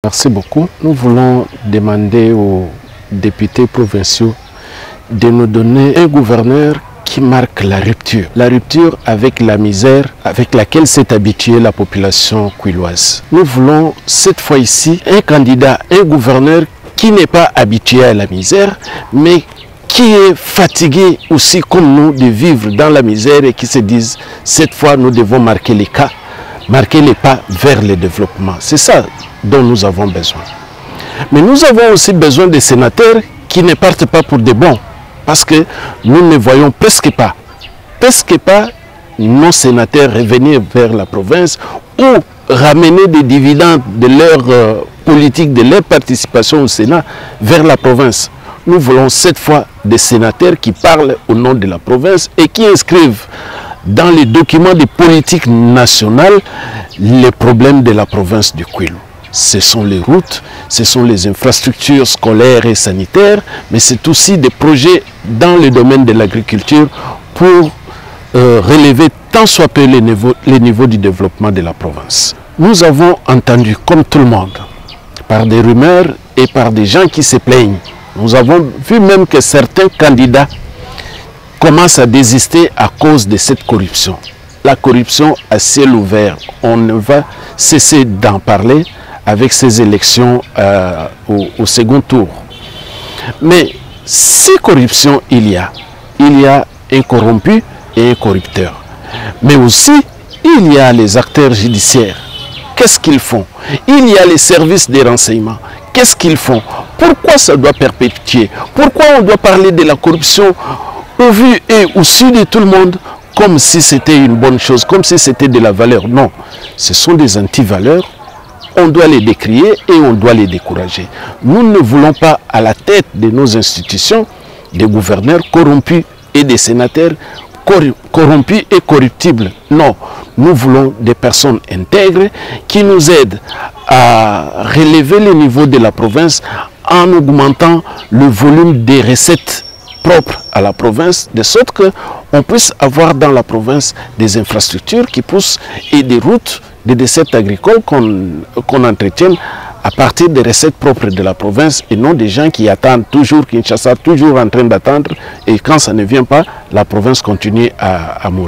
Merci beaucoup. Nous voulons demander aux députés provinciaux de nous donner un gouverneur qui marque la rupture avec la misère avec laquelle s'est habituée la population kwiloise. Nous voulons cette fois ici un candidat, un gouverneur qui n'est pas habitué à la misère, mais qui est fatigué aussi comme nous de vivre dans la misère et qui se disent cette fois nous devons marquer les pas vers le développement. C'est ça dont nous avons besoin. Mais nous avons aussi besoin des sénateurs qui ne partent pas pour des bons, parce que nous ne voyons presque pas nos sénateurs revenir vers la province ou ramener des dividendes de leur politique, de leur participation au Sénat vers la province. Nous voulons cette fois des sénateurs qui parlent au nom de la province et qui inscrivent dans les documents de politique nationale les problèmes de la province du Kwilu. Ce sont les routes, ce sont les infrastructures scolaires et sanitaires, mais c'est aussi des projets dans le domaine de l'agriculture pour relever tant soit peu les niveaux du développement de la province. Nous avons entendu, comme tout le monde, par des rumeurs et par des gens qui se plaignent. Nous avons vu même que certains candidats commencent à désister à cause de cette corruption. La corruption à ciel ouvert, on ne va cesser d'en parler avec ces élections au second tour. Mais si corruption il y a un corrompu et un corrupteur. Mais aussi, il y a les acteurs judiciaires. Qu'est-ce qu'ils font? Il y a les services de renseignement. Qu'est-ce qu'ils font? Pourquoi ça doit perpétuer? Pourquoi on doit parler de la corruption au vu et au su de tout le monde comme si c'était une bonne chose, comme si c'était de la valeur? Non, ce sont des antivaleurs. On doit les décrier et on doit les décourager. Nous ne voulons pas à la tête de nos institutions des gouverneurs corrompus et des sénateurs corrompus et corruptibles. Non, nous voulons des personnes intègres qui nous aident à relever le niveau de la province en augmentant le volume des recettes propres à la province, de sorte qu'on puisse avoir dans la province des infrastructures qui poussent et des routes, des recettes agricoles qu'on entretienne à partir des recettes propres de la province et non des gens qui attendent toujours, Kinshasa toujours en train d'attendre, et quand ça ne vient pas, la province continue à mourir.